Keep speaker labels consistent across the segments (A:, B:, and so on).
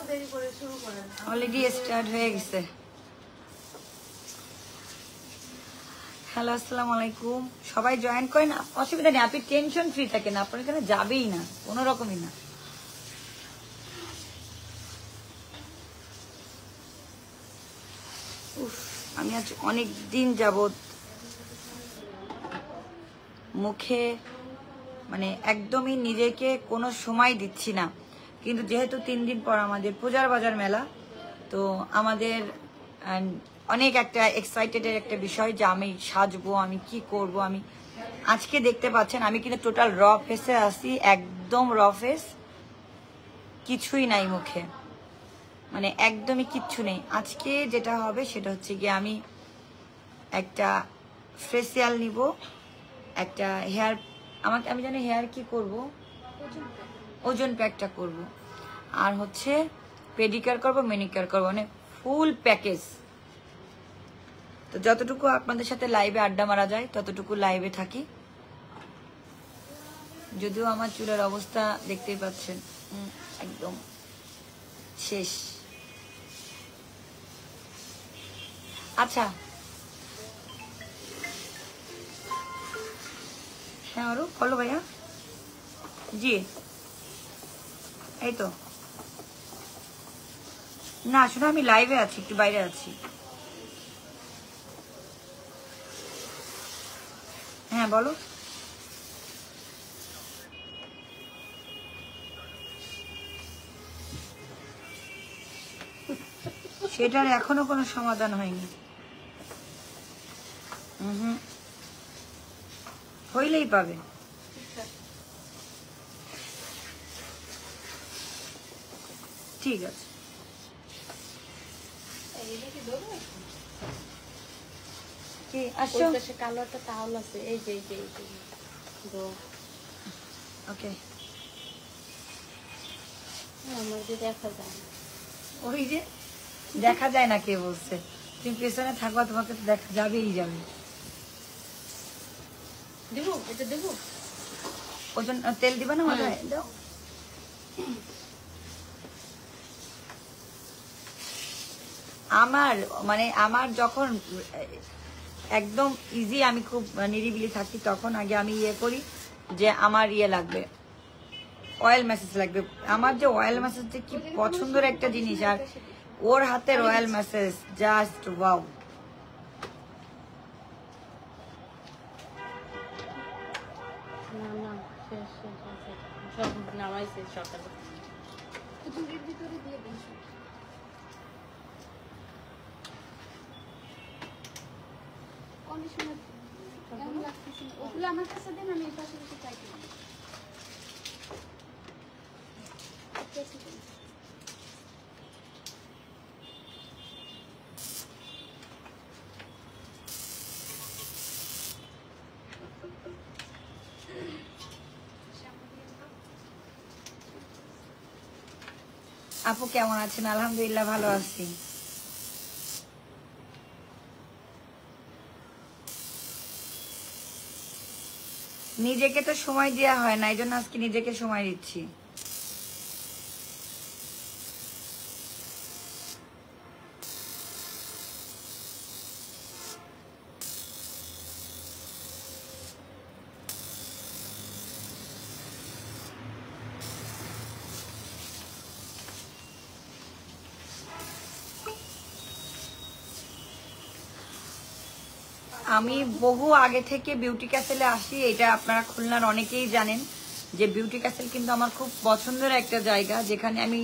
A: Already start হয়ে গেছে। Hello, আসসালামু আলাইকুম। সবাই জয়েন করেন, অসুবিধা নেই, আপনি টেনশন ফ্রি থাকেন, আপনার এখানে যাবেই না, কোনো রকমই না। আমি আজ অনেক দিন যাবত মুখে মানে একদমই নিজেকে কোনো সময় দিচ্ছি না, কিন্তু যেহেতু 3 দিন পর আমাদের পূজার বাজার মেলা, তো আমাদের অনেক একটা এক্সাইটেডের একটা বিষয় যে আমি সাজবো, আমি কি করব। আমি আজকে দেখতে পাচ্ছেন আমি কিন্তু টোটাল র ফেসে আসি, একদম র ফেস, কিছুই নাই মুখে, মানে একদমই কিচ্ছু নেই। আজকে যেটা হবে সেটা হচ্ছে গিয়ে আমি একটা ফেসিয়াল নিব, একটা হেয়ার, আমি জানি হেয়ার কি করব, ওজন প্যাকটা করব, আর হচ্ছে পেডিকিউর করব, ম্যানিকিউর করব, মানে ফুল প্যাকেজ। তো যতটুকু আপনাদের সাথে লাইভে আড্ডা মারা যায় ততটুকু লাইভে থাকি। যদিও আমার চুলের অবস্থা দেখতেই পাচ্ছেন, একদম শেষ। আচ্ছা, হ্যাঁ আরো বলো ভাইয়া। জি এই তো, না আসলে আমি লাইভে আছি, একটু বাইরে আছি। হ্যাঁ বলো। সেটার এখনো কোনো সমাধান হয়নি। হুম, হইলেই পাবে। ঠিক আছে, কি আসছো?
B: কালো একটা টাওয়াল আছে, এই যে
A: ওকে,
B: আমার যে দেখা যায় না।
A: ওই যে দেখা যায় না কে বলছে? তুমি পেছনে থাকবা, তোমাকে তো দেখা যাবেই যাবে।
B: দেবো, এটা দেবো।
A: ওজন তেল দিবা না মাথায় দাও। আমার মানে আমার যখন একদম ইজি, আমি খুব নিরিবিলি থাকি, তখন আগে আমি ইয়ে করি যে আমার ইয়ে লাগবে, অয়েল ম্যাসেজ লাগবে। আমার যে অয়েল ম্যাসেজ যে কি পছন্দের একটা জিনিস, আর ওর হাতের অয়েল ম্যাসেজ জাস্ট ওয়াও।
B: না না, শেষ সব নামাইছে সকালে।
C: ঝুড়ির ভিতরে দিয়ে দিন সব। কন্ডিশনার কেমন লাগতেছে? ওগুলো আমার কাছে দেন, আমি এই পাশে বসে চাই কিনা।
A: আপু কেমন আছেন? আলহামদুলিল্লাহ ভালো আছি। নিজেকে তো সময় দেওয়া হয় না, এই জন্য আজকে নিজেকে সময় দিচ্ছি। আমি বহু আগে থেকে বিউটি ক্যাসেলে আসি, এটা আপনারা খুলনার অনেকেই জানেন যে বিউটি ক্যাসেল কিন্তু আমার খুব পছন্দের একটা জায়গা, যেখানে আমি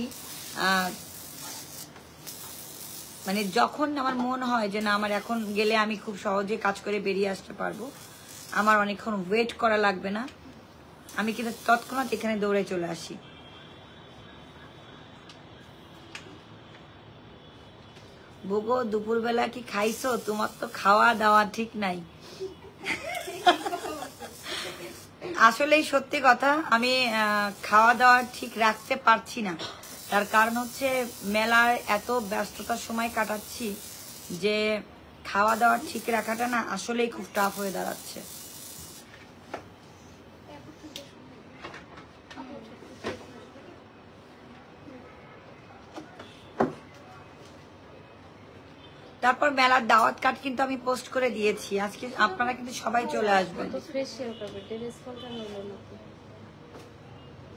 A: মানে যখন আমার মন হয় যে না আমার এখন গেলে আমি খুব সহজে কাজ করে বেরিয়ে আসতে পারবো, আমার অনেকক্ষণ ওয়েট করা লাগবে না, আমি কিন্তু তৎক্ষণাৎ এখানে দৌড়ে চলে আসি। বুগো দুপুরবেলা কি খাইছো? তোমার তো খাওয়া দাওয়া ঠিক নাই। আসলেই সত্যি কথা, আমি খাওয়া দাওয়া ঠিক রাখতে পারছি না। তার কারণ হচ্ছে মেলায় এত ব্যস্ততার সময় কাটাচ্ছি যে খাওয়া দাওয়া ঠিক রাখাটা না আসলেই খুব টাফ হয়ে দাঁড়াচ্ছে। তারপর মেলার দাওয়াত কার্ড কিন্তু আমি পোস্ট করে দিয়েছি, আজকে আপনারা কিন্তু সবাই চলে আসবেন।
B: তো ফেসিয়াল করবে, ড্রেস ফলটা নিলো নাকি?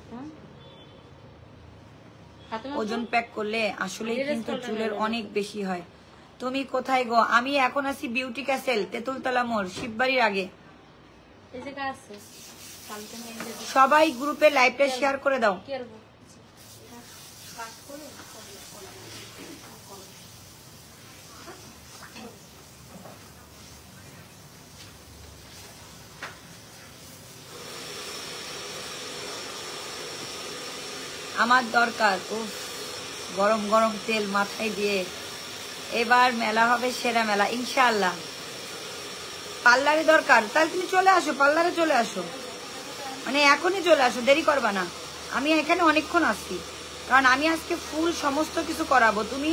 B: হ্যাঁ ফাতেমা আপু,
A: ওজন প্যাক করলে আসলে
B: Dress
A: কিন্তু
B: code
A: চুলের
B: নেবেন।
A: অনেক বেশি হয়। তুমি কোথায় গো? আমি এখন আছি বিউটি ক্যাসেল, তেঁতুলতলা মোড়, শিববাড়ির আগে।
B: এই জায়গা আছে কালকে নিয়ে যেতে
A: সবাই গ্রুপে লাইভটা শেয়ার করে দাও।
B: কি করবো?
A: আমার দরকার গরম গরম তেল মাথায় দিয়ে, এবার মেলা হবে সেরা মেলা ইনশাআল্লাহ। পার্লারে দরকার, তাহলে তুমি চলে আসো, পার্লারে চলে আসো, মানে এখনই চলে আসো, দেরি করবা না। আমি এখানে অনেকক্ষণ আসছি, কারণ আমি আজকে ফুল সমস্ত কিছু করাবো। তুমি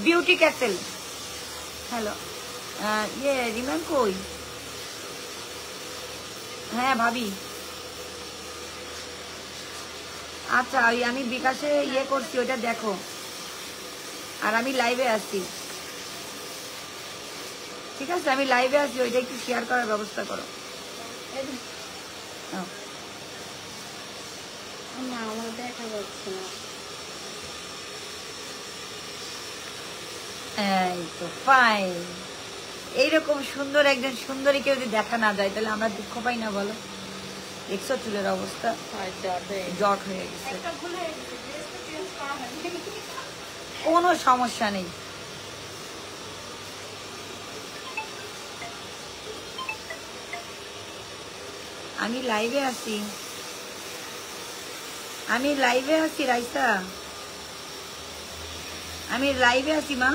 A: বিউটি ক্যাসেল। হ্যালো, রিমান কই? হ্যাঁ ভাবি, আচ্ছা ওই আমি বিকাশে করছি, ওইটা দেখো। আর আমি লাইভে আসছি, ঠিক আছে? আমি লাইভে আসছি, ওইটা একটু শেয়ার করার ব্যবস্থা করো। নাও।
B: না আমার দেখা যাচ্ছে না।
A: এই তো ফাইন। এইরকম সুন্দর একজন সুন্দরীকে যদি দেখা না যায় তাহলে আমরা দুঃখ পাই না বলো? দেখছো চুলের অবস্থা, জট হয়ে গেছে। কোনো সমস্যা নেই। আমি লাইভে আছি, আমি লাইভে আছি রাইসা, আমি লাইভে আছি মা।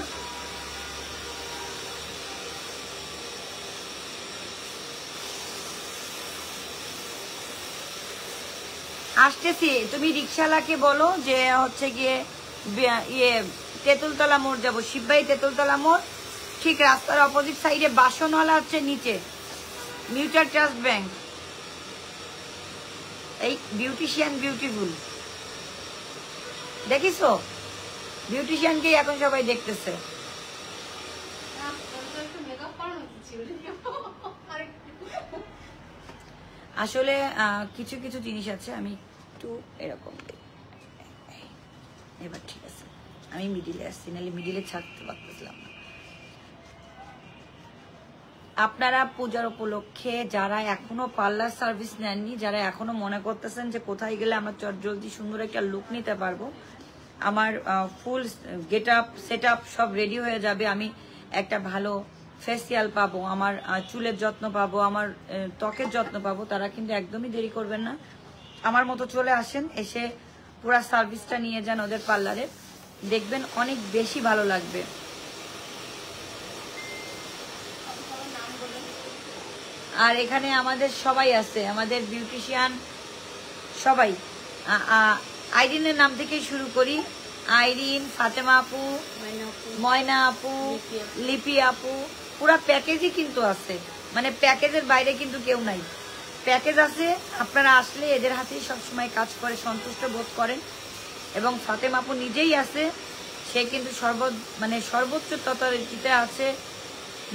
A: আসতেছি, তুমি রিক্সাওয়ালাকে বলো যে হচ্ছে গিয়ে তেঁতুলতলা মোড় যাবো, শিববাড়ি তেঁতুলতলা মোড়, ঠিক রাস্তার অপোজিট সাইডে বাসনওয়ালা হচ্ছে নিচে, মিউচুয়াল ট্রাস্ট ব্যাংক। এই বিউটিশিয়ান বিউটিফুল দেখিছো? বিউটিশিয়ানকেই এখন সবাই দেখতেছে। আসলে কিছু কিছু জিনিস আছে, আমি একটু এরকম দিই। এবার ঠিক আছে, আমি মিডিলে আসছি, নাহলে মিডিলে ছাড়তে পারতেছিলাম না। আপনারা পূজার উপলক্ষে যারা এখনো পার্লার সার্ভিস নেননি, যারা এখনো মনে করতেছেন যে কোথায় গেলে আমরা জলদি সুন্দর একটা লুক নিতে পারবো, আমার ফুল গেট আপ সেট আপ সব রেডি হয়ে যাবে, আমি একটা ভালো ফেসিয়াল পাবো, আমার চুলের যত্ন পাবো, আমার ত্বকের যত্ন পাবো, তারা কিন্তু একদমই দেরি করবেন না, আমার মতো চলে আসেন, এসে পুরো সার্ভিসটা নিয়ে যান ওদের পার্লারে, দেখবেন অনেক বেশি ভালো লাগবে। আর এখানে আমাদের সবাই আছে, আমাদের বিউটিশিয়ান সবাই। আইরিনের নাম থেকে শুরু করি, আইরিন, ফাতেমা আপু, ময়না আপু, লিপি আপু, পুরা প্যাকেজই কিন্তু আছে, মানে প্যাকেজের বাইরে কিন্তু কেউ নাই, প্যাকেজ আছে। আপনারা আসলে এদের হাতেই সবসময় কাজ করে সন্তুষ্ট বোধ করেন। এবং ফাতেমা আপু নিজেই আছে, সে কিন্তু সর্বোচ্চ তথারীতিতে আছে,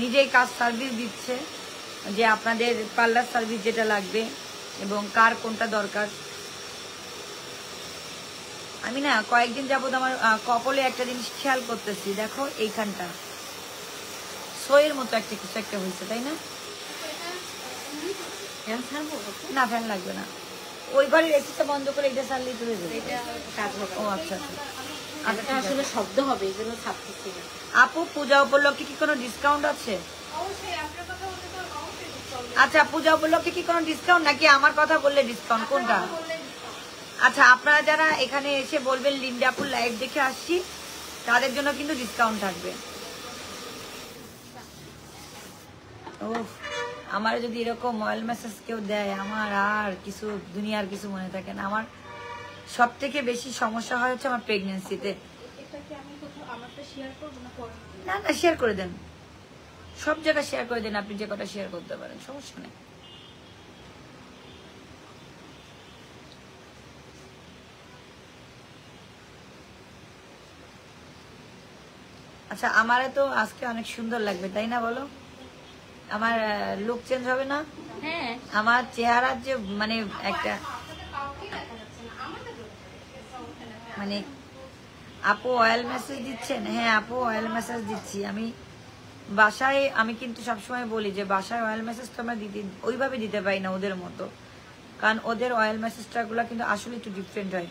A: নিজেই কাজ সার্ভিস দিচ্ছে যে আপনাদের পার্লার সার্ভিস যেটা লাগবে এবং কার কোনটা দরকার। আমি না কয়েকদিন যাবত আমার কপালে একটা জিনিস খেয়াল করতেছি, দেখো এইখানটা সইয়ের মতো একটা কিছু একটা হয়েছে, তাই না? না ফ্যান লাগবে না, ওই ঘরের এসিটা বন্ধ করে এটা চাললেই তো হয়ে যাবে। ও আচ্ছা আচ্ছা,
B: আসলে শব্দ হবে এই জন্য ছাড়তেছি না।
A: আপু পূজা উপলক্ষে কি কোনো ডিসকাউন্ট আছে? আচ্ছা পূজা উপলক্ষে কি কোনো ডিসকাউন্ট, নাকি আমার কথা বললে ডিসকাউন্ট, কোনটা? আচ্ছা আপনারা যারা এখানে এসে বলবেন লিন্ডাপুর লাইভ দেখে আসছি, তাদের জন্য কিন্তু ডিসকাউন্ট থাকবে। ও আমার যদি এরকম ময়েল মেসেজ কেউ দেয়, আমার আর কিছু দুনিয়ার কিছু মনে থাকে না। আমার সব থেকে বেশি সমস্যা হয় হচ্ছে আমার প্রেগনেন্সিতে। না না শেয়ার করে দেন, সব জায়গায় শেয়ার করে দেন, আপনি যে কটা শেয়ার করতে পারেন, সমস্যা নেই। আচ্ছা, আমারে তো আজকে অনেক সুন্দর লাগবে, তাই না বলো? আমার লুক চেঞ্জ হবে না?
B: হ্যাঁ,
A: আমার চেহারার যে মানে একটা মানে আপু অয়েল মেসেজ দিচ্ছেন? হ্যাঁ আপু, অয়েল মেসেজ দিচ্ছি আমি বাসায়। আমি কিন্তু সবসময় বলি যে বাসায় অয়েল মেসেজ তো আমরা দিতে ওইভাবে দিতে পারি না ওদের মতো, কারণ ওদের অয়েল মেসেজটা গুলো কিন্তু আসলে একটু ডিফারেন্ট হয়।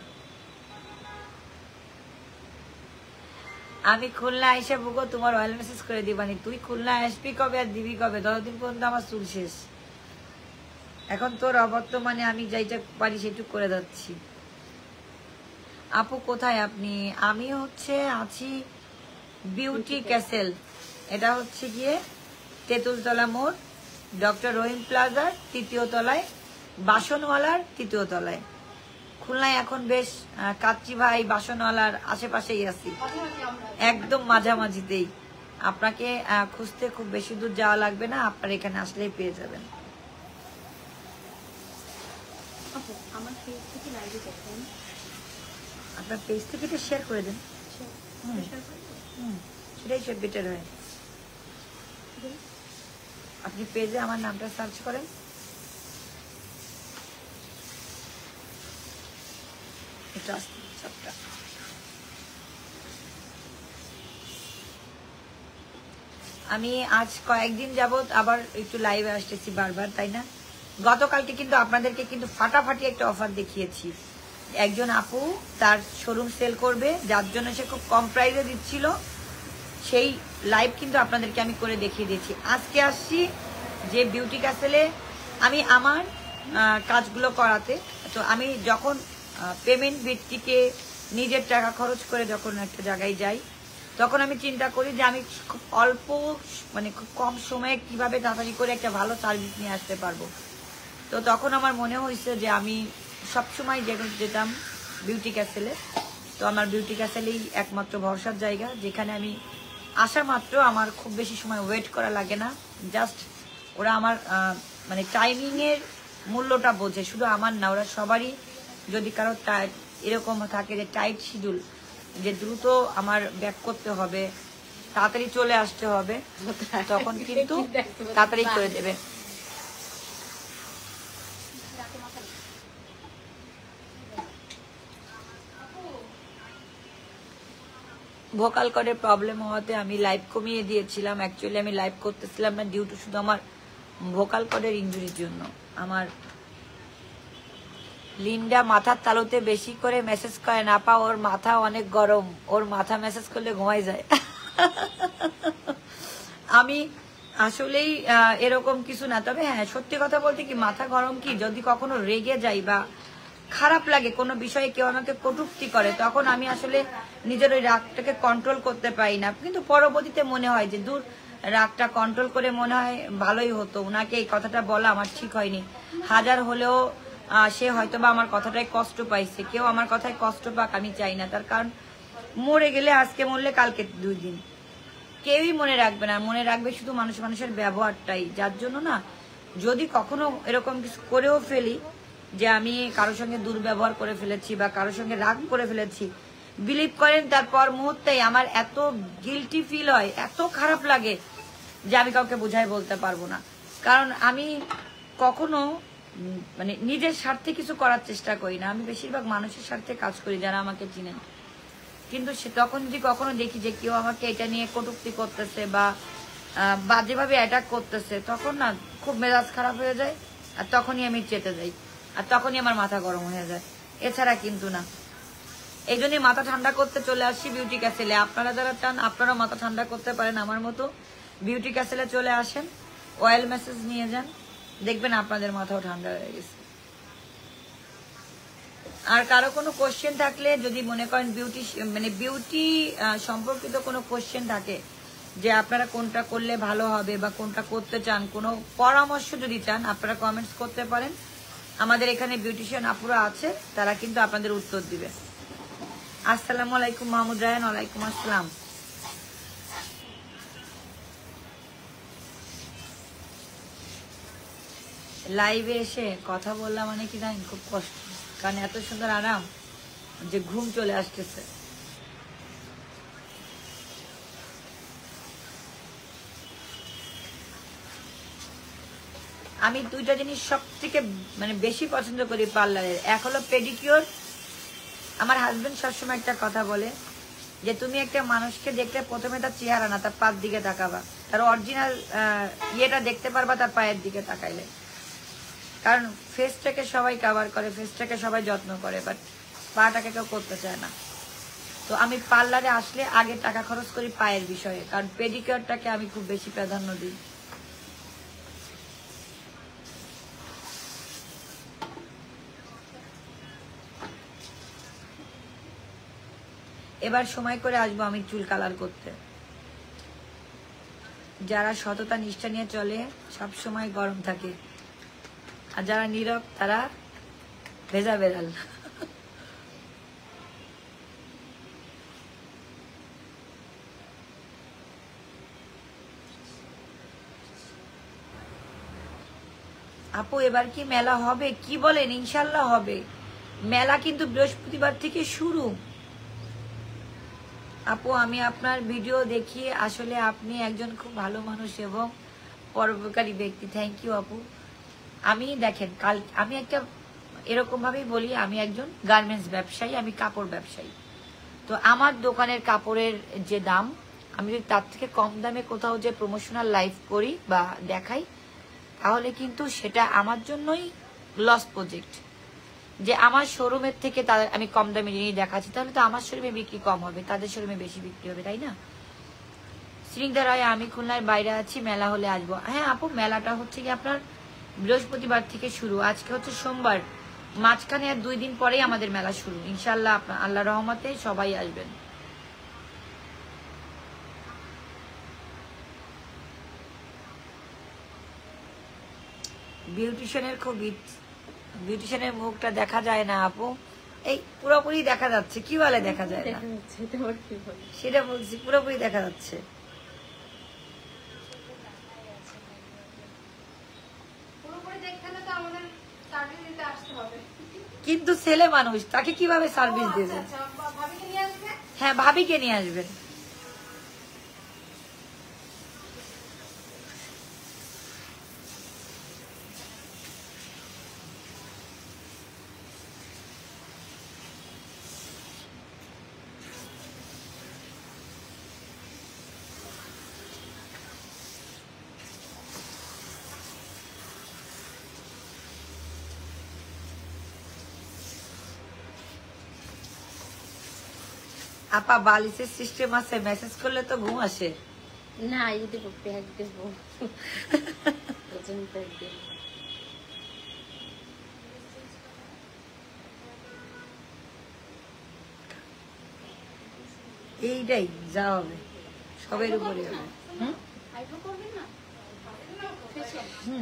A: আমি খুলনা এসে বুকো তোমার অয়েল মেসেজ করে দিবানি। তুই খুলনা আসবি কবে আর দিবি কবে? 10 দিন পর্যন্ত আমার চুল শেষ। এখন তোর অবর্তমানে আমি যাইটা পারি সেটুক করে যাচ্ছি। আপু কোথায় আপনি? আমি হচ্ছে আছি বিউটি ক্যাসেল। এটা হচ্ছে গিয়ে তেঁতুলতলা মোড়, ডক্টর রহিম প্লাজার 3য় তলায়, বাসনওয়ালার 3য় তলায়। খুলনায় এখন বেশ কাচ্চি ভাই বাসনওয়ালার আশেপাশেই আছি, একদম মাঝামাঝিতেই। আপনাকে খুঁজতে খুব বেশি দূর যাওয়া লাগবে না, আপনার এখানে আসলেই পেয়ে যাবেন।
B: আপু আমার পেজ থেকে লাইভে দেখেন,
A: আপনার পেজ থেকে এটা শেয়ার করে দেন। সেটাই সব বেটার হয়। আপনি পেজে আমার নামটা সার্চ করেন, এটা আসছে সবটা। আমি আজ কয়েকদিন যাবত আবার একটু লাইভে আসতেছি বারবার, তাই না? গতকালকে কিন্তু আপনাদেরকে কিন্তু ফাটাফাটি একটা অফার দেখিয়েছি। একজন আপু তার শোরুম সেল করবে, যার জন্য সে খুব কম প্রাইসে দিচ্ছিল, সেই লাইভ কিন্তু আপনাদেরকে আমি করে দেখিয়ে দিয়েছি। আজকে আসছি যে বিউটি ক্যাসেলে আমি আমার কাজগুলো করাতে। তো আমি যখন পেমেন্ট ভিত্তিকে নিজের টাকা খরচ করে যখন একটা জায়গায় যাই, তখন আমি চিন্তা করি যে আমি খুব অল্প মানে খুব কম সময়ে কিভাবে তাড়াতাড়ি করে একটা ভালো সার্ভিস নিয়ে আসতে পারবো। তো তখন আমার মনে হয়েছে যে আমি সবসময় যেতাম বিউটি ক্যাসেলে। তো আমার বিউটি ক্যাসেলেই একমাত্র ভরসার জায়গা, যেখানে আমি আসা মাত্র আমার খুব বেশি সময় ওয়েট করা লাগে না। জাস্ট ওরা আমার মানে টাইমিংয়ের মূল্যটা বোঝে, শুধু আমার না, ওরা সবারই। যদি কারো এরকম থাকে যে টাইট শিডিউল, যে দ্রুত আমার ব্যাক করতে হবে, তাড়াতাড়ি চলে আসতে হবে, তখন কিন্তু তাড়াতাড়ি করে দেবে। ভোকাল কর্ডের প্রবলেম হওয়াতে আমি লাইভ কমিয়ে দিয়েছিলাম। অ্যাকচুয়ালি আমি লাইভ করতেছিলাম না ডিউ টু শুধু আমার ভোকাল কর্ডের ইনজুরির জন্য। আমার লিন্ডা মাথার তালুতে বেশি করে মেসেজ করে না পা, ওর মাথা অনেক গরম, ওর মাথা মেসেজ করলে ঘুমাই যায়। আমি আসলেই এরকম কিছু না, তবে হ্যাঁ সত্যি কথা বলতে কি মাথা গরম কি, যদি কখনো রেগে যাই বা খারাপ লাগে কোনো বিষয়ে, কেউ আমাকে কটূক্তি করে, তখন আমি আসলে নিজের ওই রাগটাকে কন্ট্রোল করতে পারি না। কিন্তু পরবর্তীতে মনে হয় যে দূর, রাগটা কন্ট্রোল করে মনে হয় ভালোই হতো, ওনাকে এই কথাটা বলা আমার ঠিক হয়নি। হাজার হলেও সে হয়তো বা আমার কথাটাই কষ্ট পাইছে, কেউ আমার কথায় কষ্ট পাক আমি চাই না। তার কারণ মরে গেলে আজকে মরলে কালকে 2 দিন, কেউই মনে রাখবে না। মনে রাখবে শুধু মানুষের ব্যবহারটাই। যার জন্য না, যদি কখনো এরকম কিছু করেও ফেলি যে আমি কারোর সঙ্গে দুর্ব্যবহার করে ফেলেছি বা কারোর সঙ্গে রাগ করে ফেলেছি, বিলিভ করেন তারপর মুহূর্তেই আমার এত গিল্টি ফিল হয়, এত খারাপ লাগে যে আমি কাউকে বোঝাই বলতে পারবো না। কারণ আমি কখনো মানে নিজের স্বার্থে কিছু করার চেষ্টা করি না, আমি বেশিরভাগ মানুষের স্বার্থে কাজ করি যারা আমাকে চিনেন। কিন্তু তখন যদি কখনো দেখি যে কেউ আমাকে এটা নিয়ে কটূক্তি করতেছে বা বাজেভাবে অ্যাটাক করতেছে, তখন না খুব মেজাজ খারাপ হয়ে যায়, আর তখনই আমি চেতে যাই, আর তখনই আমার মাথা গরম হয়ে যায়। এছাড়া কিন্তু না। এই জন্যই মাথা ঠান্ডা করতে চলে আসছি বিউটি ক্যাসেলে। আপনারা যারা চান আপনারা মাথা ঠান্ডা করতে পারেন আমার মতো, বিউটি ক্যাসেলে চলে আসেন, অয়েল মেসেজ নিয়ে যান, দেখবেন আপনাদের মাথাও ঠান্ডা হয়ে গেছে। আর কারো কোনো কোশ্চেন থাকলে, যদি মনে করেন বিউটি সম্পর্কিত কোনো কোশ্চেন থাকে যে আপনারা কোনটা করলে ভালো হবে বা কোনটা করতে চান, কোনো পরামর্শ যদি চান, আপনারা কমেন্টস করতে পারেন। আমাদের এখানে বিউটিশিয়ান আপুরা আছে, তারা কিন্তু আপনাদের উত্তর দিবে। আসসালামু আলাইকুম মাহমুদ রায়হান। ওয়ালাইকুম আসসালাম। লাইভে এসে কথা বললাম মানে কি জানেন, খুব কষ্ট, কারণ এত সুন্দর আরাম যে ঘুম চলে আসতেছে। আমি দুইটা জিনিস সব থেকে মানে বেশি পছন্দ করি পার্লারের। এক হলো পেডিকিওর। আমার হাজবেন্ড সবসময় একটা কথা বলে যে তুমি একটা মানুষকে দেখলে প্রথমে তার চেহারা না, তার পার দিকে তাকাবা, তার অরিজিনাল ইয়েটা দেখতে পারবা তার পায়ের দিকে তাকাইলে। কারণ ফেসটাকে সবাই কভার করে, ফেসটাকে সবাই যত্ন করে, বাট পাটাকে কেউ করতে চায় না। তো আমি পার্লারে আসলে আগে টাকা খরচ করি পায়ের বিষয়ে, কারণ পেডিকিওরটাকে আমি খুব বেশি প্রাধান্য দিই। এবার সময় করে আসবো আমি চুল কালার করতে। যারা সততা নিষ্ঠা নিয়ে চলে সব সময় গরম থাকে, আর যারা নীরব তারা ভেজা বেড়াল। আপু এবার কি মেলা হবে? কি বলেন? ইনশাল্লাহ হবে মেলা, কিন্তু বৃহস্পতিবার থেকে শুরু। আপু আমি আপনার ভিডিও দেখি, আসলে আপনি একজন খুব ভালো মানুষ এবং পরোপকারী ব্যক্তি। থ্যাংক ইউ আপু। আমি দেখেন কাল আমি একটা এরকম ভাবেই বলি, আমি একজন গার্মেন্টস ব্যবসায়ী, আমি কাপড় ব্যবসায়ী। তো আমার দোকানের কাপড়ের যে দাম, আমি যদি তার থেকে কম দামে কোথাও যে প্রমোশনাল লাইভ করি বা দেখাই, তাহলে কিন্তু সেটা আমার জন্যই লস প্রজেক্ট। যে আমার শোরুমের থেকে তাদের আমি কম দামে জিনিস দেখাচ্ছি, তাহলে তো আমার শোরুমে বিক্রি কম হবে, তাদের শোরুমে বেশি বিক্রি হবে, তাই না? শ্রীনিধা রায়, আমি খুলনার বাইরে আছি, মেলা হলে আসবো। হ্যাঁ আপু, মেলাটা হচ্ছে কি আপনার বৃহস্পতিবার থেকে শুরু, আজকে হচ্ছে সোমবার, মাঝখানে আর 2 দিন পরেই আমাদের মেলা শুরু। ইনশাল্লাহ আপনার আল্লাহ রহমতে সবাই আসবেন। বিউটিশিয়ানের খুব বিউটিশিয়ানের মুখটা দেখা যায় না আপু, এই পুরোপুরি দেখা যাচ্ছে। কি বলে দেখা যায় না? সেটা বলছি, পুরোপুরি দেখা যাচ্ছে। কিন্তু ছেলে মানুষ, তাকে কিভাবে সার্ভিস দেবেন? হ্যাঁ ভাবিকে নিয়ে আসবেন। আপা বালিশের সিস্টেম আছে? মেসেজ করলে তো ঘুম আসে
B: না, এই দেবো, প্যাক দেবো। ওজন প্যাক দেবো।
A: এইটাই যা হবে, সবের উপরে হবে।
C: আইব্রো করবেন না?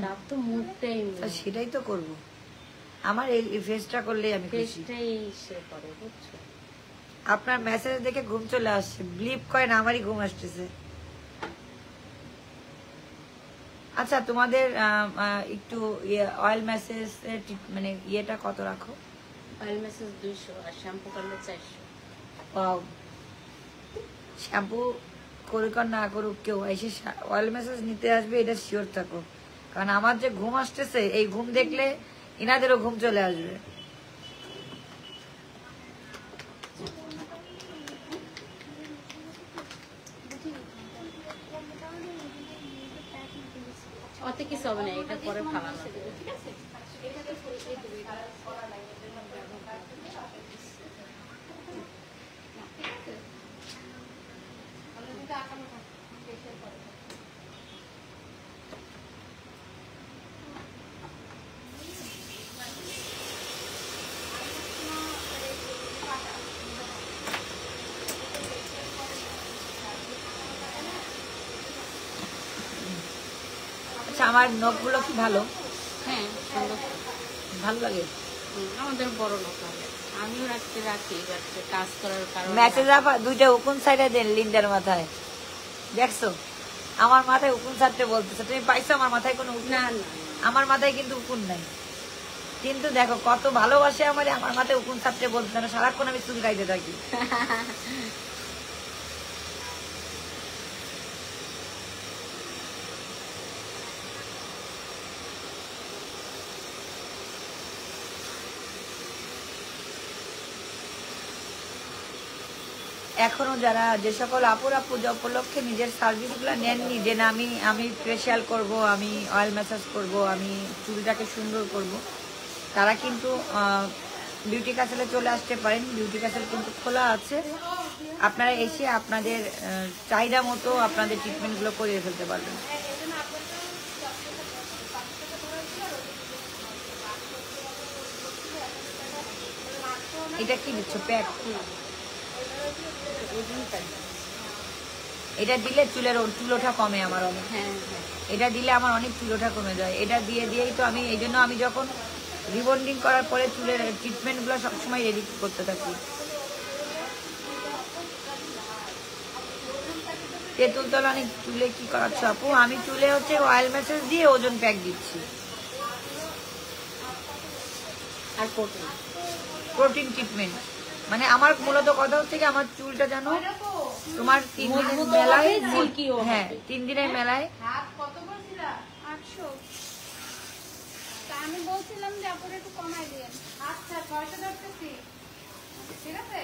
B: তার তো মুখটাই
A: তা সেটাই তো করব। আমার এই ফেসটা করলেই আমি খুশি।
B: ফেসটাই সে করে, বুঝছো?
A: আপনার মেসেজ দেখে ঘুম চলে আসছে, ব্লিপ করে না, আমারই ঘুম আসতেছে। আচ্ছা তোমাদের একটু অয়েল মেসেজ মানে ইয়েটা কত রাখো?
B: অয়েল মেসেজ 200 আর শ্যাম্পু করলে 400।
A: ওয়াও, শ্যাম্পু করুক আর না করুক, কেউ এসে অয়েল মেসেজ নিতে আসবে, এটা শিওর থাকো। কারণ আমার যে ঘুম আসতেছে, এই ঘুম দেখলে ইনাদেরও ঘুম চলে আসবে।
B: অত কিছু হবে না, এটা পরে ফালানো যাবে।
C: ঠিক আছে, এটা তো করা লাগে।
A: আচ্ছা আমার নখগুলো কি ভালো?
B: হ্যাঁ, সুন্দর।
A: ভালো লাগে।
B: আমাদের বড় লোক হবে, আমিও রাখি বাচ্চা কাজ করার কারণে।
A: মেসেজ আপা দুইটা উকুন সাইডে দেন লিন্ডার মাথায়, দেখছো? আমার মাথায় উকুন ছাড়তে বলতেছে, তুমি পাইছো আমার মাথায় কোনো উকুন?
B: না না,
A: আমার মাথায় কিন্তু উকুন নাই, কিন্তু দেখো কত ভালোবাসে আমার মাথায় উকুন ছাড়তে বলতেছে না, সারাক্ষণ আমি চুল গাইতে থাকি। এখনো যারা যে সকল আপুরা পূজা উপলক্ষে নিজের সার্ভিসগুলো নেননি, যে না আমি ফেশিয়াল করব, আমি অয়েল ম্যাসাজ করব, আমি চুলটাকে সুন্দর করব, তারা কিন্তু বিউটি ক্যাসেলে চলে আসতে পারেন। বিউটি ক্যাসেল কিন্তু খোলা আছে, আপনারা এসে আপনাদের চাহিদা মতো আপনাদের ট্রিটমেন্টগুলো করিয়ে ফেলতে পারবেন। এটা কি দিচ্ছ? প্যাক? এটা দিলে চুল ওঠা কমে আমার অনেক।
B: হ্যাঁ,
A: এটা দিলে আমার অনেক চুল ওঠা কমে যায়। এটা দিয়েই তো আমি, এই জন্য আমি যখন রিবন্ডিং করার পরে চুলের ট্রিটমেন্টগুলো সবসময় রেডি করতে থাকি। তেঁতুল তলানি চুলে কি করাচ্ছ আপু? আমি চুলে হচ্ছে অয়েল ম্যাসাজ দিয়ে ওজন প্যাক দিচ্ছি
B: আর
A: প্রোটিন ট্রিটমেন্ট। মানে আমার মূলত কথা হচ্ছে কি, আমার চুলটা যেন তোমার 3 দিনের
B: মজবুতও
A: মেলায়,
B: হবে, সিল্কিও হবে।
A: হ্যাঁ 3 দিনের মেলায়।
C: 800 তা আমি বলছিলাম যে আপনারা একটু কমাই দিন। আচ্ছা 600 ধরতেছি, ঠিক আছে।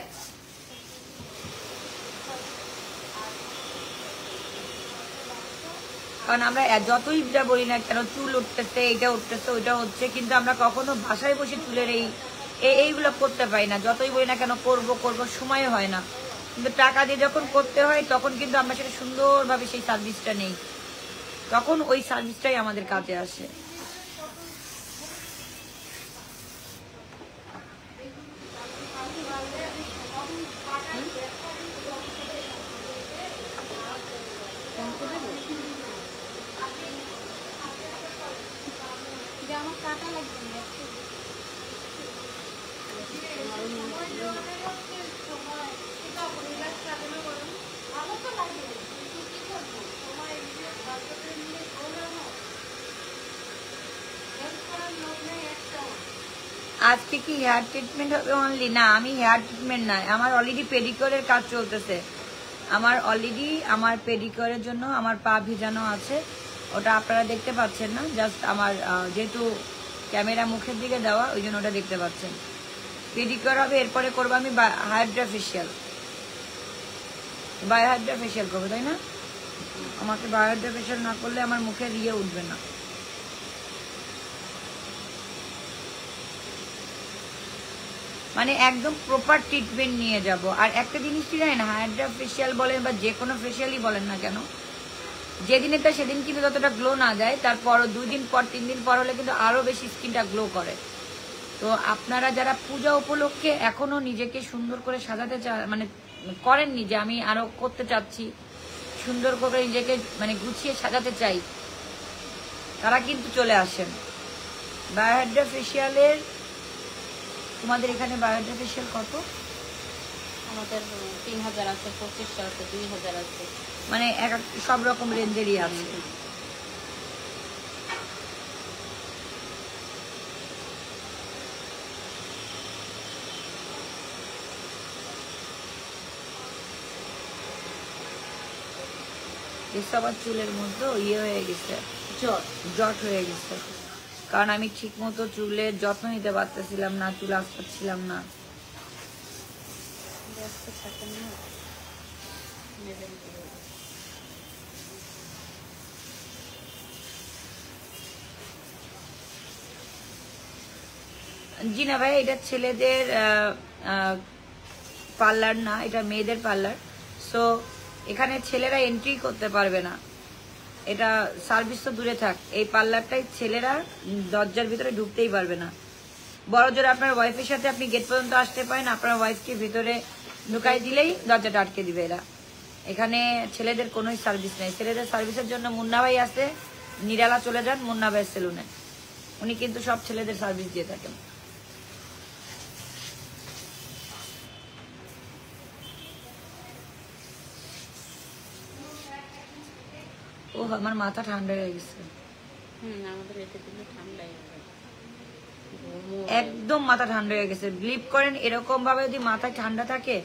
A: কারণ আমরা যতই যা বলি না কেন, চুল উঠতেছে, এটা উঠতেছে, ওইটা হচ্ছে, কিন্তু আমরা কখনো বাসায় বসে চুলের এইগুলো করতে পারি না। যতই বলি না কেন করব সময় হয় না, কিন্তু টাকা দিয়ে যখন করতে হয় তখন কিন্তু আমরা সেটা সুন্দরভাবে সেই সার্ভিসটা নেই, তখন ওই সার্ভিসটাই আমাদের কাজে আসে।
C: যে আমার কাটা লাগবে না একটু। ভালো তো লাগে, কিন্তু কি করবো, সময় নিজের বাচ্চাদের নিয়ে দৌড়ানো, হেল্প করার লোক নেই একটা।
A: আজকে কি হেয়ার ট্রিটমেন্ট হবে অনলি? না, আমি হেয়ার ট্রিটমেন্ট নাই, আমার অলরেডি পেডিকিউরের কাজ চলতেছে। আমার পেডিকিউরের জন্য আমার পা ভিজানো আছে, ওটা আপনারা দেখতে পাচ্ছেন না, জাস্ট আমার যেহেতু ক্যামেরা মুখের দিকে দেওয়া, ওই জন্য ওটা দেখতে পাচ্ছেন। পেডিকিউর হবে, এরপরে করবো আমি হাইড্রা ফেশিয়াল, বায়োহাইড্রা ফেশিয়াল করবো, তাই না? আমাকে বায়োহাইড্রা ফেশিয়াল না করলে আমার মুখের ইয়ে উঠবে না। মানে একদম প্রপার ট্রিটমেন্ট নিয়ে যাব। আর একটা জিনিস কি জানেন, হাইড্রা ফেশিয়াল বলেন বা যে কোনো ফেশিয়ালই বলেন না কেন, যেদিনে তা সেদিন কিন্তু যতটা গ্লো না যায়, তারপর 2 দিন পর 3 দিন পর হলে কিন্তু আরো বেশি স্কিনটা গ্লো করে। তো আপনারা যারা পূজা উপলক্ষে এখনো নিজেকে সুন্দর করে সাজাতে মানে করেননি, যে আমি আরো করতে চাচ্ছি, সুন্দর করে নিজেকে মানে গুছিয়ে সাজাতে চাই, তারা কিন্তু চলে আসেন। বায়োহাইড্রা ফেশিয়ালের, তোমাদের এখানে বায়োহাইড্রা ফেশিয়াল কত?
B: আমাদের 3000 আছে, 2500 আছে, 2000 আছে,
A: মানে সব রকম রেঞ্জেরই আছে। সবার চুলের মধ্যে ইয়ে হয়ে গেছে, জট হয়ে গেছে, কারণ আমি ঠিক মতো চুলের যত্ন নিতে পারতেছিলাম না, চুল আসতেছিলাম না।
B: ব্যস্ত থাকেন না, নেবেন কি?
A: জি না ভাই, এটা ছেলেদের পার্লার না, এটা মেয়েদের পার্লার। সো এখানে ছেলেরা এন্ট্রি করতে পারবে না, এটা সার্ভিস তো দূরে থাক, এই পার্লারটাই ছেলেরা দরজার ভিতরে ঢুকতেই পারবে না। বড় জোর আপনার ওয়াইফের সাথে আপনি গেট পর্যন্ত আসতে পারেন, আপনার ওয়াইফকে ভিতরে ঢুকাই দিলেই দরজাটা আটকে দিবে এরা। এখানে ছেলেদের কোনো সার্ভিস নেই। ছেলেদের সার্ভিসের জন্য মুন্না ভাই আছে, নিরালা চলে যান মুন্না ভাই সেলুনে, উনি কিন্তু সব ছেলেদের সার্ভিস দিয়ে থাকেন। ও আমার মাথা ঠান্ডা হয়ে গেছে,
B: আমাদের এটা দিলে ঠান্ডাই হবে,
A: একদম মাথা ঠান্ডা হয়ে গেছে। বিলিভ করেন, এরকম ভাবে যদি মাথায় ঠান্ডা থাকে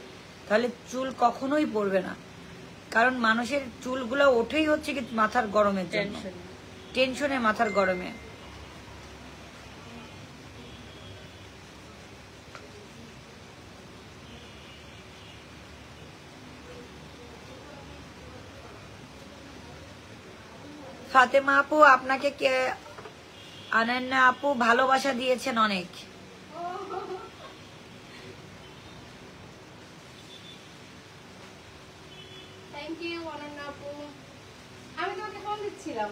A: তাহলে চুল কখনোই পড়বে না, কারণ মানুষের চুলগুলো ওঠেই হচ্ছে কি মাথার গরমের জন্য, টেনশনে, মাথার গরমে। ফাতেমা আপু, আপনাকে কে অনন্যা আপু ভালোবাসা দিয়েছেন অনেক।
C: থ্যাংক ইউ অনন্যা আপু। আমি তোমাকে ফোন দিচ্ছিলাম,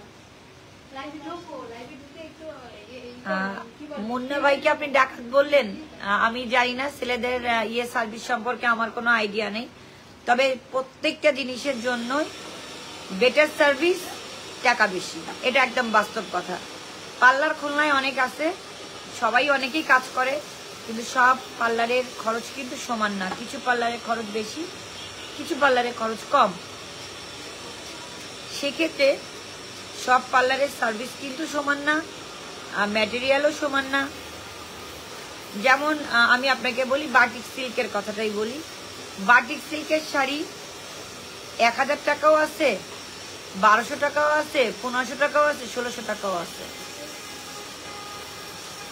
C: লাইভে ঢোকো, লাইভে ঢুকে একটু কি বলে,
A: মুন্না ভাইকে আপনি ডাকাত বললেন। আমি জানি না ছেলেদের সার্ভিস সম্পর্কে আমার কোনো আইডিয়া নেই, তবে প্রত্যেকটা জিনিসের জন্যই বেটার সার্ভিস, টাকা বেশি, এটা একদম বাস্তব কথা। পার্লার খুলনায় অনেক আছে, সবাই অনেকেই কাজ করে, কিন্তু সব পার্লারের খরচ কিন্তু সমান না। কিছু পার্লারের খরচ বেশি, কিছু পার্লারের খরচ কম। সেক্ষেত্রে সব পার্লারের সার্ভিস কিন্তু সমান না, ম্যাটেরিয়ালও সমান না। যেমন আমি আপনাকে বলি, বাটিক সিল্কের কথাটাই বলি। বাটিক সিল্কের শাড়ি 1000 টাকাও আছে, 1200 টাকাও আছে, 1500 টাকাও আছে, 1600 টাকাও আছে।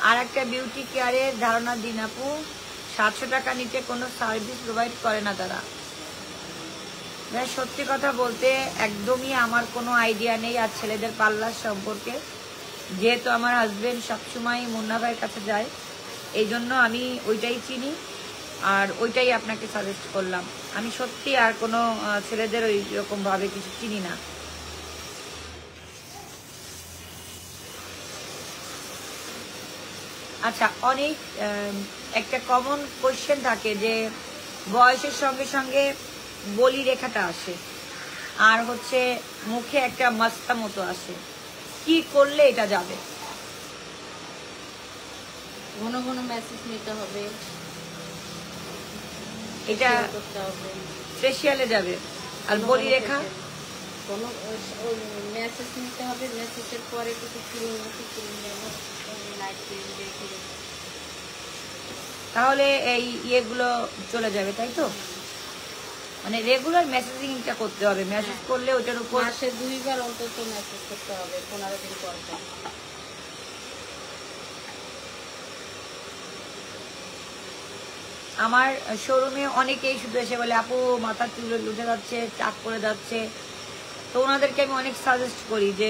A: আর একটা বিউটি কেয়ারের ধারণা দিন আপু, 700 টাকা নিচে কোনো সার্ভিস প্রোভাইড করে না তারা। সত্যি কথা বলতে একদমই আমার কোনো আইডিয়া নেই আর ছেলেদের পার্লার সম্পর্কে, যেহেতু আমার হাজবেন্ড সবসময় মুন্না ভাইয়ের কাছে যায়, এই জন্য আমি ওইটাই চিনি আর ওইটাই আপনাকে সাজেস্ট করলাম। আমি সত্যি আর কোনো ছেলেদের ওই রকম ভাবে কিছু চিনি না। আচ্ছা, অনেক একটা কমন কোয়েশ্চেন থাকে যে বয়সের সঙ্গে সঙ্গে বলি রেখাটা আসে, আর হচ্ছে মুখে একটা মাস্তা মতো আসে, কি করলে এটা যাবে?
B: ঘন ঘন মেসেজ নিতে হবে,
A: এটা
B: করতে হবে,
A: ফেসিয়ালে যাবে। আর বলি রেখা
B: কোনো মেসেজ নিতে হবে, মেসেজের পরে কিছু ক্রিম লাইট ক্রিম রেখে দেবে।
A: তাহলে এই ইয়েগুলো চলে যাবে, তাই তো? মানে রেগুলার মেসেজিংটা করতে হবে, মেসেজ করলে ওটার উপর
B: মাসে 2 বার অন্তত মেসেজ করতে হবে, 15 দিন পর পর।
A: আমার শোরুমে অনেকেই শুধু এসে বলে আপু মাথার চুল উঠে যাচ্ছে, চাক করে যাচ্ছে, তো ওনাদেরকে আমি অনেক সাজেস্ট করি যে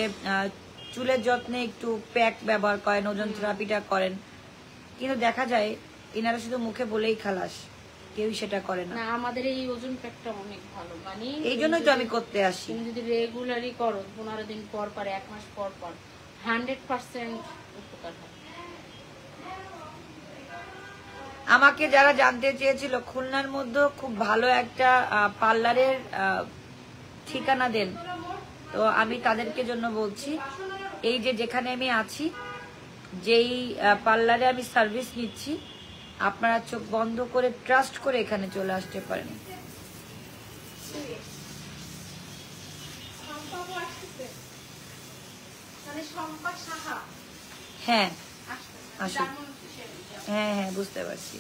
A: চুলের যত্নে একটু প্যাক ব্যবহার করেন, ওজন থেরাপিটা করেন, কিন্তু দেখা যায় এনারা শুধু মুখে বলেই খালাস, কেউই সেটা করে না।
B: না, আমাদের এই ওজন প্যাকটা অনেক ভালো, মানে
A: এই জন্যই তো আমি করতে আসি।
B: তুমি যদি রেগুলারই করো 15 দিন পর পর, 1 মাস পর পর, 100% উপকার হয়।
A: আমাকে যারা জানতে চেয়েছিল খুলনার মধ্যে খুব ভালো একটা পার্লারের ঠিকানা দেন, তো আমি তাদেরকে জন্য বলছি, এই যে যেখানে আমি আছি, যেই পার্লারে আমি সার্ভিস নিচ্ছি, আপনারা চোখ বন্ধ করে ট্রাস্ট করে এখানে চলে আসতে পারেন। হ্যাঁ আসুন, হ্যাঁ হ্যাঁ বুঝতে পারছি।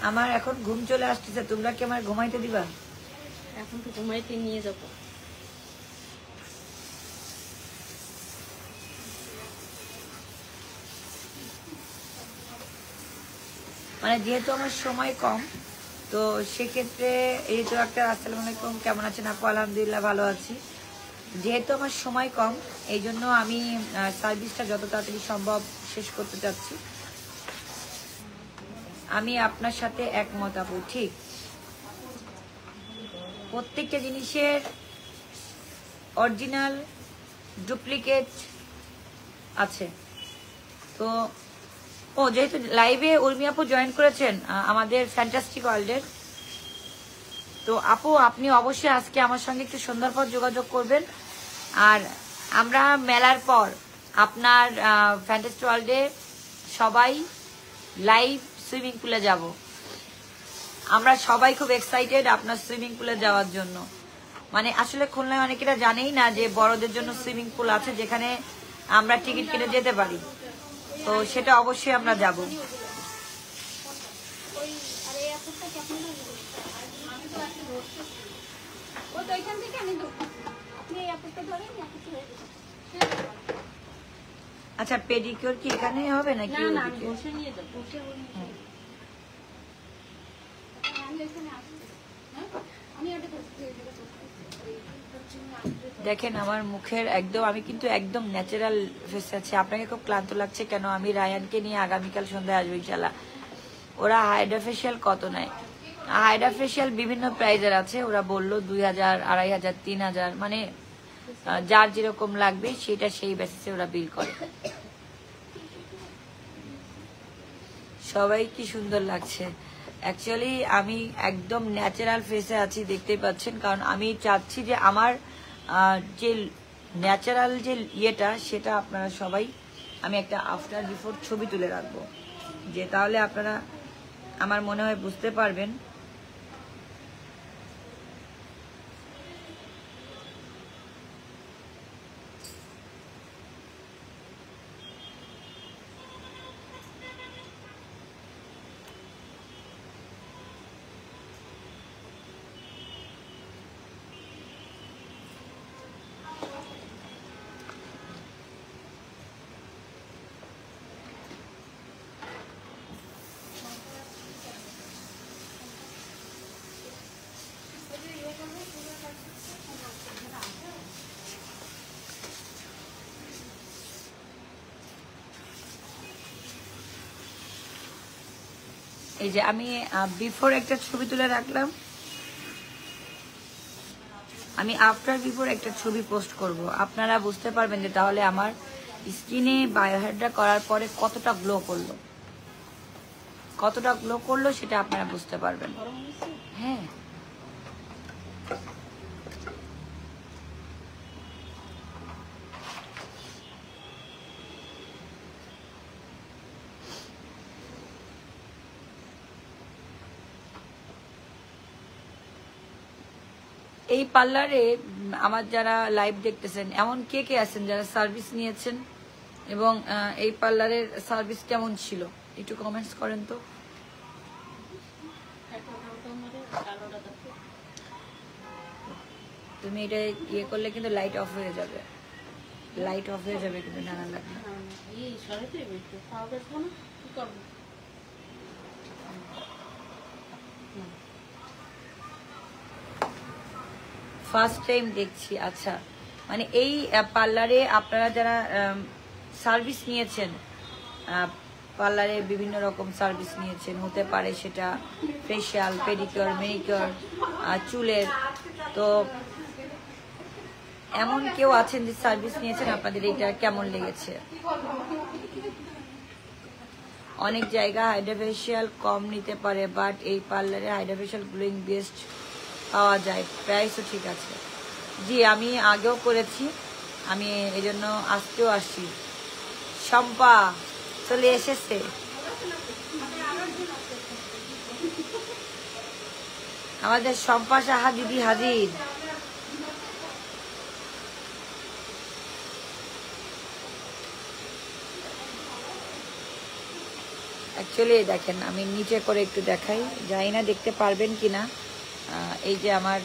A: আমার এখন ঘুম চলে আসতেছে, তোমরা কি আমার ঘুমাইতে দিবা?
B: এখন তো ঘুমাইতে নিয়ে যাবো।
A: মানে যেহেতু আমার সময় কম, তো সেক্ষেত্রে এই তো একটা আসসালামু আলাইকুম, কেমন আছেন আপু? আলহামদুলিল্লাহ ভালো আছি। যেহেতু আমার সময় কম, এই জন্য আমি সার্ভিসটা যত তাড়াতাড়ি সম্ভব শেষ করতে চাচ্ছি। আমি আপনার সাথে একমত আপু, ঠিক প্রত্যেকটা জিনিসের অরিজিনাল ডুপ্লিকেট আছে। তো যেহেতু লাইভে উর্মি আপু জয়েন করেছেন আমাদের ফ্যান্টাস্টিক ওয়ার্ল্ডের, তো আপু আপনি অবশ্যই আজকে আমার সঙ্গে একটু সন্ধ্যার পর যোগাযোগ করবেন, আর আমরা মেলার পর আপনার ফ্যান্টাস্টিক ওয়ার্ল্ডে সবাই লাইভ সুইমিং পুলে যাব। আমরা সবাই খুব এক্সাইটেড আপনার সুইমিং পুলে যাওয়ার জন্য। মানে আসলে খুলনায় অনেকেরা জানেই না যে বড়দের জন্য সুইমিং পুল আছে, যেখানে আমরা টিকিট কেটে যেতে পারি, তো সেটা অবশ্যই আমরা যাব।
C: ও তো এখান থেকে আমি ধরবো, আপনি এই আপুরটা ধরেন, আপুরটা হয়ে যাবে।
A: আচ্ছা পেডিকিউর কি এখানে হবে নাকি
B: না না আমি
A: ওইদিকে?
B: বসে নিয়ে যাবো, বসে
C: আমি এখানে আসবো, হ্যাঁ আমি ওটা করতে
A: দেখেন আমার মুখের একদম, আমি কিন্তু একদম ন্যাচারাল ফেস আছে। আপনাকে খুব ক্লান্ত লাগছে কেন? আমি রায়ানকে নিয়ে আগামীকাল সন্ধ্যায় আসবো ইনশাল্লাহ। ওরা হাইড্রা ফেশিয়াল কত নেয়? হাইড্রা ফেশিয়াল বিভিন্ন প্রাইজের আছে, ওরা বললো 2000, 2500, 3000, মানে যার যেরকম লাগবে সেটা সেই বেসিসে ওরা বিল করে। সবাই কি সুন্দর লাগছে। অ্যাকচুয়ালি আমি একদম ন্যাচারাল ফেসে আছি, দেখতেই পাচ্ছেন, কারণ আমি চাচ্ছি যে আমার যে ন্যাচারাল যে ইয়েটা সেটা আপনারা সবাই, আমি একটা আফটার বিফোর ছবি তুলে রাখবো, যে তাহলে আপনারা আমার মনে হয় বুঝতে পারবেন। এই যে আমি বিফোর একটা ছবি তুলে রাখলাম, আমি আফটার বিফোর একটা ছবি পোস্ট করব, আপনারা বুঝতে পারবেন যে তাহলে আমার স্কিনে বায়োহাইড্রা করার পরে কতটা গ্লো করলো, কতটা গ্লো করলো সেটা আপনারা বুঝতে পারবেন। হ্যাঁ এই পার্লারে আমার যারা লাইভ দেখতেছেন, এমন কে কে আছেন যারা সার্ভিস নিয়েছেন এবং এই পার্লারের সার্ভিস কেমন ছিল একটু কমেন্টস করেন তো। তুমি এটা ইয়ে করলে কিন্তু লাইট অফ হয়ে যাবে, লাইট অফ হয়ে যাবে কিন্তু নানা লাগবে। ফার্স্ট টাইম দেখছি। আচ্ছা, মানে এই পার্লারে আপনারা যারা সার্ভিস নিয়েছেন, পার্লারে বিভিন্ন রকম সার্ভিস নিয়েছেন, হতে পারে সেটা ফেশিয়াল, পেডিকিউর, ম্যানিকিউর, চুলের, তো এমন কেউ আছেন যে সার্ভিস নিয়েছেন, আপনাদের এইটা কেমন লেগেছে? অনেক জায়গা হাইড্রা ফেশিয়াল কম নিতে পারে, বাট এই পার্লারে হাইড্রা ফেশিয়াল গ্লোয়িং বেস্ট পাওয়া যায়, প্রাইসও ঠিক আছে। জি আমি আগেও করেছি, আমি এই জন্য আজকেও আসছি। শম্পা চলে এসেছে, আমাদের শম্পা সাহা দিদি হাজির। অ্যাকচুয়ালি দেখেন আমি নিচে করে একটু দেখাই, জানি না দেখতে পারবেন কিনা। এই যে আমার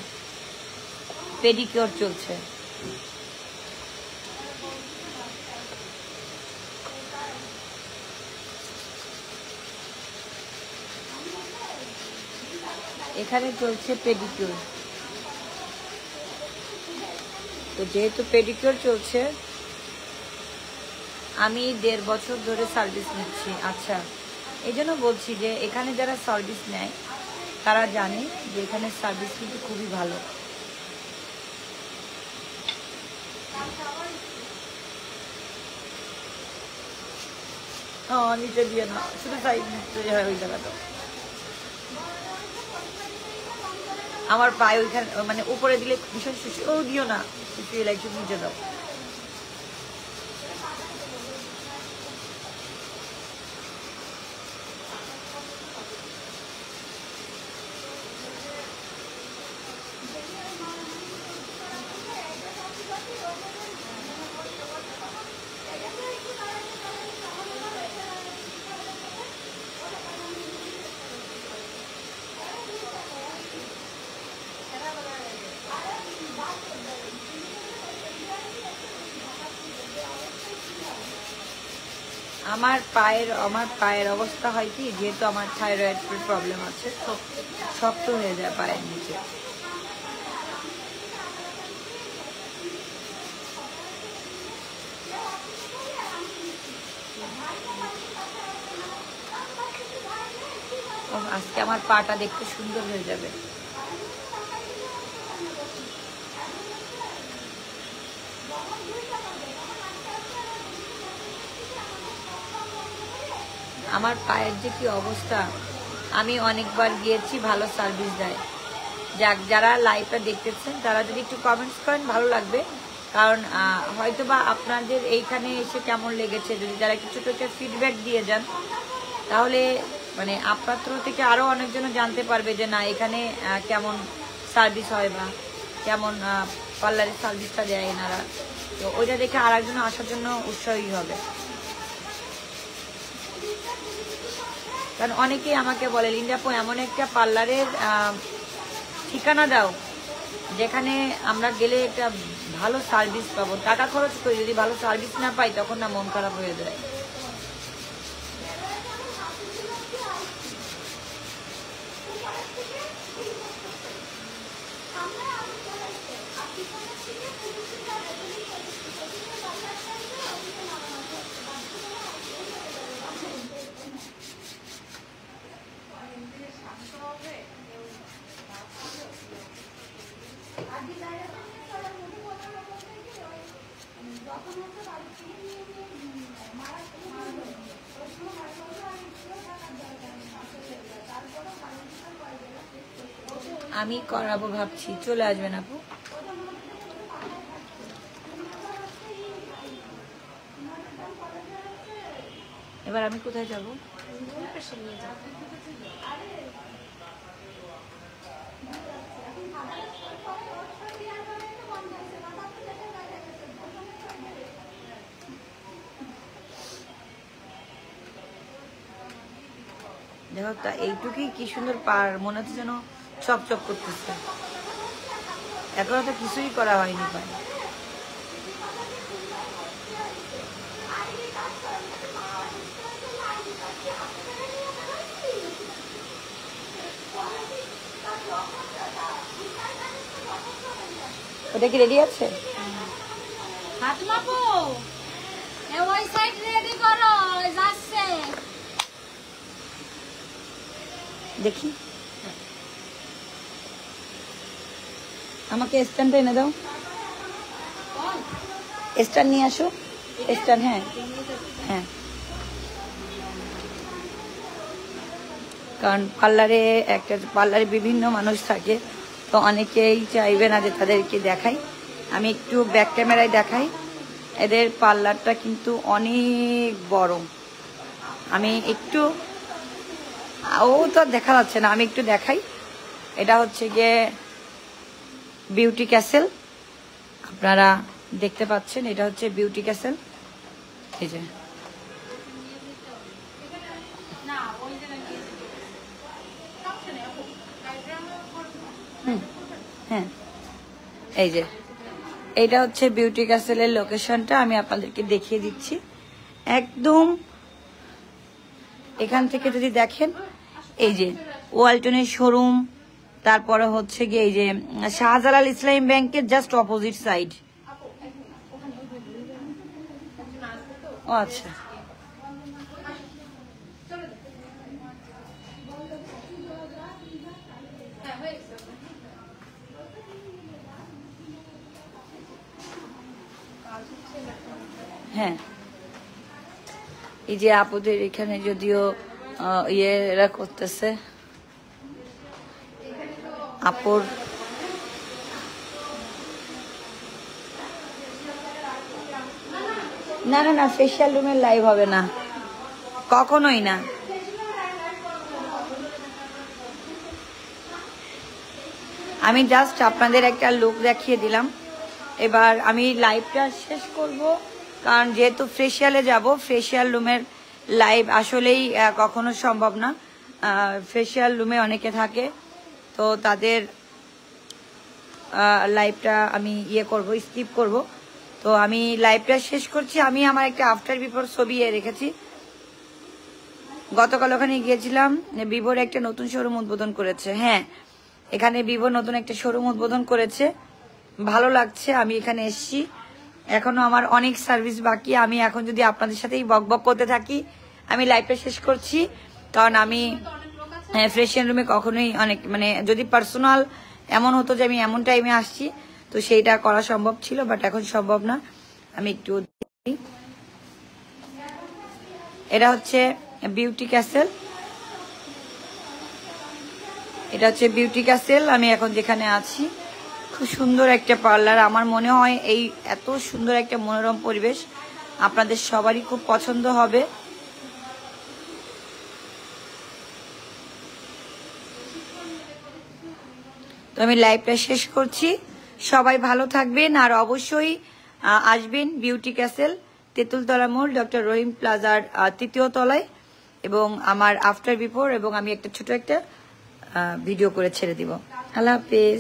A: পেডিকিউর চলছে, এখানে চলছে পেডিকিউর। তো যেহেতু পেডিকিউর চলছে, আমি 1.5 বছর ধরে সার্ভিস নিচ্ছি। আচ্ছা, এই জন্য বলছি যে এখানে যারা সার্ভিস নেয় তারা জানে যে এখানে সার্ভিস কিন্তু খুবই ভালো। হ্যাঁ নিচে দিয়ে না, শুধু সাইড নিচে হয় ওই জায়গাটা। আমার পায়ে ওইখানে মানে উপরে দিলে ভীষণ শুষি, ও দিও না, শুষিয়ে লাগছে, নিচে দাও। আমার পায়ের অবস্থা হয় কি, যেহেতু আমার থাইরয়েড প্রবলেম আছে, শক্ত হয়ে যায় পায়ের নিচে। আজকে আমার পাটা দেখতে সুন্দর হয়ে যাবে। আমার পায়ের যে কি অবস্থা, আমি অনেকবার গিয়েছি, ভালো সার্ভিস দেয়। যারা লাইভটা দেখতেছেন তারা যদি একটু কমেন্টস করেন ভালো লাগবে, কারণ হয়তোবা আপনাদের এইখানে এসে কেমন লেগেছে, যদি যারা একটু ছোট ছোট ফিডব্যাক দিয়ে যান, তাহলে মানে আপনার থ্রু থেকে আরো অনেকজন জানতে পারবে যে না এখানে কেমন সার্ভিস হয় বা কেমন পার্লারের সার্ভিসটা দেয় এনারা। তো ওইটা দেখে আর একজন আসার জন্য উৎসাহী হবে। কারণ অনেকেই আমাকে বলে, লিন্ডা আপু এমন একটা পার্লারের ঠিকানা দাও যেখানে আমরা গেলে একটা ভালো সার্ভিস পাবো। টাকা খরচ করি, যদি ভালো সার্ভিস না পাই তখন না মন খারাপ হয়ে যায়। আমি করাবো ভাবছি, চলে আসবেন আপু। এবার আমি কোথায় যাব? দেখো তা এইটুকুই কি সুন্দর পার, মনে হচ্ছে যেন চকচক করতেছে। এখনো তো কিছুই করা হয়নি পায়ে। ওটা কি রেডি আছে?
C: ওই সাইড রেডি করো, যাচ্ছে।
A: দেখি, আমাকে স্ট্যান্ডটা এনে দাও। স্ট্যান্ড নিয়ে আসো, স্ট্যান্ড। হ্যাঁ হ্যাঁ, কারণ পার্লারে বিভিন্ন মানুষ থাকে, তো অনেকেই চাইবে না যে তাদেরকে দেখাই। আমি একটু ব্যাক ক্যামেরায় দেখাই। এদের পার্লারটা কিন্তু অনেক বড়। আমি একটু, ও তো দেখা যাচ্ছে না, আমি একটু দেখাই। এটা হচ্ছে গিয়ে বিউটি ক্যাসেল, আপনারা দেখতে পাচ্ছেন, এটা হচ্ছে বিউটি ক্যাসেল। এই যে হ্যাঁ, এই যে এইটা হচ্ছে বিউটি ক্যাসেলের লোকেশনটা। আমি আপনাদেরকে দেখিয়ে দিচ্ছি। একদম এখান থেকে যদি দেখেন, এই যে ওয়ালটনের শোরুম, তারপরে হচ্ছে গিয়ে এই যে শাহজালাল ইসলামী ব্যাংকের জাস্ট অপোজিট সাইড। ও আচ্ছা, হ্যাঁ এই যে আপুদের এখানে যদিও ইয়েরা করতেছে, আপুর না না না, ফেশিয়াল রুমের লাইভ হবে না, কখনোই না। আমি জাস্ট আপনাদের একটা লুক দেখিয়ে দিলাম। এবার আমি লাইভটা শেষ করব, কারণ যেহেতু ফেশিয়ালে যাব, ফেশিয়াল রুমের লাইভ আসলেই কখনো সম্ভব না। ফেশিয়াল রুমে অনেকে থাকে, তো তাদের লাইভটা আমি স্কিপ করব। তো আমি লাইভটা শেষ করছি। আমি আমার একটা আফটার বিফোর ছবি রেখেছি, গতকাল ওখানে গিয়েছিলাম, ভিভোর একটা নতুন শোরুম উদ্বোধন করেছে। হ্যাঁ, এখানে ভিভো নতুন একটা শোরুম উদ্বোধন করেছে, ভালো লাগছে। আমি এখানে এসেছি, এখনো আমার অনেক সার্ভিস বাকি। আমি এখন যদি আপনাদের সাথেই বকবক করতে থাকি, আমি লাইভটা শেষ করছি। কারণ আমি ফ্রেশন রুমে কখনোই অনেক মানে যদি পার্সোনাল এমন হতো যে আমি এমন টাইমে আসছি, তো সেইটা করা সম্ভব ছিল, বাট এখন সম্ভব না। আমি একটু, এটা হচ্ছে বিউটি ক্যাসেল, এটা হচ্ছে বিউটি ক্যাসেল। আমি এখন যেখানে আছি খুব সুন্দর একটা পার্লার। আমার মনে হয় এই এত সুন্দর একটা মনোরম পরিবেশ আপনাদের সবারই খুব পছন্দ হবে। তো আমি লাইভটা শেষ করছি, সবাই ভালো থাকবেন আর অবশ্যই আসবেন বিউটি ক্যাসেল, তেঁতুলতলা মোড়, ডক্টর রহিম প্লাজার 3য় তলায়। এবং আমার আফটার বিফোর এবং আমি একটা ছোট একটা ভিডিও করে ছেড়ে দিব। আল্লাহ হাফেজ।